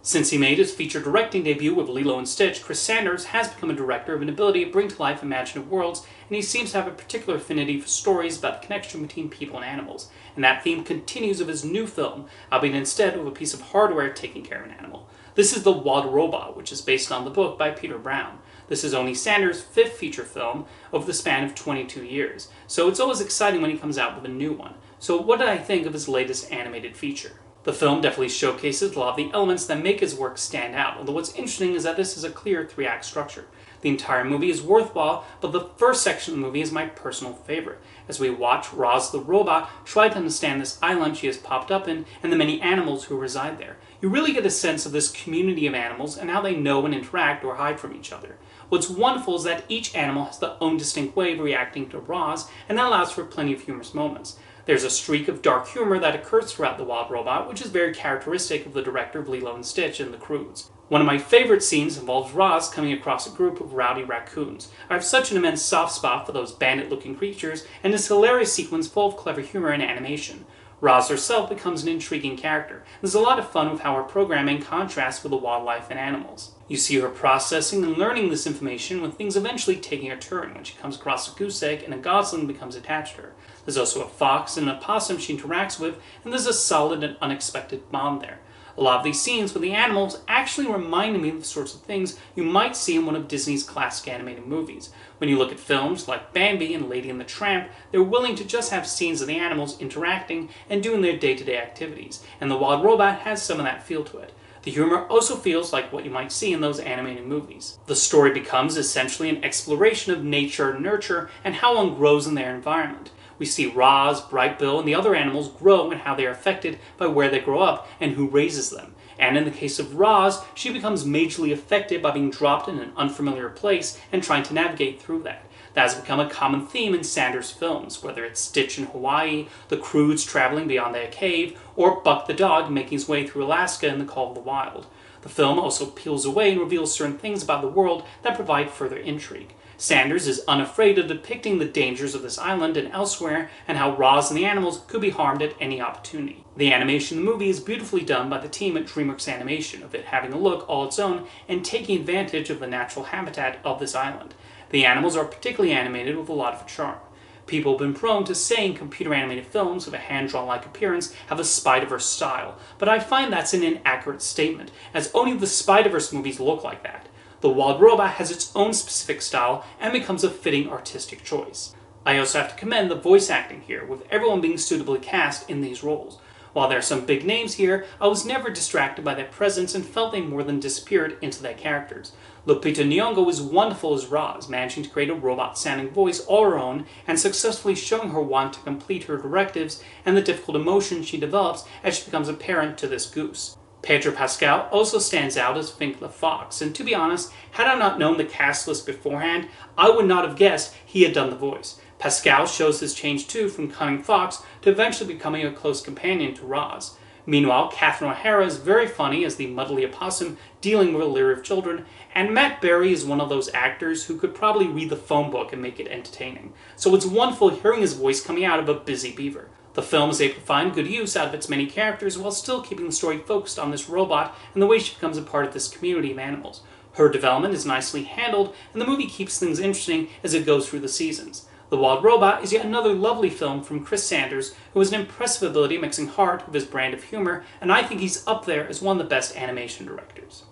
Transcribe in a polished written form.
Since he made his feature directing debut with Lilo and Stitch, Chris Sanders has become a director of an ability to bring to life imaginative worlds, and he seems to have a particular affinity for stories about the connection between people and animals. And that theme continues with his new film, albeit instead with a piece of hardware taking care of an animal. This is The Wild Robot, which is based on the book by Peter Brown. This is only Sanders' fifth feature film over the span of 22 years, so it's always exciting when he comes out with a new one. So what did I think of his latest animated feature? The film definitely showcases a lot of the elements that make his work stand out, although what's interesting is that this is a clear three-act structure. The entire movie is worthwhile, but the first section of the movie is my personal favorite, as we watch Roz the robot try to understand this island she has popped up in and the many animals who reside there. You really get a sense of this community of animals and how they know and interact or hide from each other. What's wonderful is that each animal has their own distinct way of reacting to Roz, and that allows for plenty of humorous moments. There's a streak of dark humor that occurs throughout The Wild Robot, which is very characteristic of the director of Lilo and Stitch and The Croods. One of my favorite scenes involves Roz coming across a group of rowdy raccoons. I have such an immense soft spot for those bandit-looking creatures, and this hilarious sequence full of clever humor and animation. Roz herself becomes an intriguing character. There's a lot of fun with how her programming contrasts with the wildlife and animals. You see her processing and learning this information when things eventually taking a turn when she comes across a goose egg and a gosling becomes attached to her. There's also a fox and an opossum she interacts with, and there's a solid and unexpected bond there. A lot of these scenes with the animals actually remind me of the sorts of things you might see in one of Disney's classic animated movies. When you look at films like Bambi and Lady and the Tramp, they're willing to just have scenes of the animals interacting and doing their day-to-day activities, and The Wild Robot has some of that feel to it. The humor also feels like what you might see in those animated movies. The story becomes essentially an exploration of nature and nurture and how one grows in their environment. We see Roz, Bright Bill, and the other animals grow and how they are affected by where they grow up and who raises them. And in the case of Roz, she becomes majorly affected by being dropped in an unfamiliar place and trying to navigate through that. That has become a common theme in Sanders' films, whether it's Stitch in Hawaii, the Croods traveling beyond their cave, or Buck the dog making his way through Alaska in The Call of the Wild. The film also peels away and reveals certain things about the world that provide further intrigue. Sanders is unafraid of depicting the dangers of this island and elsewhere, and how Roz and the animals could be harmed at any opportunity. The animation in the movie is beautifully done by the team at DreamWorks Animation, of it having a look all its own and taking advantage of the natural habitat of this island. The animals are particularly animated with a lot of charm. People have been prone to saying computer animated films with a hand-drawn-like appearance have a Spider-Verse style, but I find that's an inaccurate statement, as only the Spider-Verse movies look like that. The Wild Robot has its own specific style and becomes a fitting artistic choice. I also have to commend the voice acting here, with everyone being suitably cast in these roles. While there are some big names here, I was never distracted by their presence and felt they more than disappeared into their characters. Lupita Nyong'o is wonderful as Roz, managing to create a robot-sounding voice all her own and successfully showing her want to complete her directives and the difficult emotions she develops as she becomes a parent to this goose. Pedro Pascal also stands out as Fink the Fox, and to be honest, had I not known the cast list beforehand, I would not have guessed he had done the voice. Pascal shows his change too from cunning fox to eventually becoming a close companion to Roz. Meanwhile, Catherine O'Hara is very funny as the muddly opossum dealing with a litter of children, and Matt Berry is one of those actors who could probably read the phone book and make it entertaining. So it's wonderful hearing his voice coming out of a busy beaver. The film is able to find good use out of its many characters while still keeping the story focused on this robot and the way she becomes a part of this community of animals. Her development is nicely handled, and the movie keeps things interesting as it goes through the seasons. The Wild Robot is yet another lovely film from Chris Sanders, who has an impressive ability mixing heart with his brand of humor, and I think he's up there as one of the best animation directors.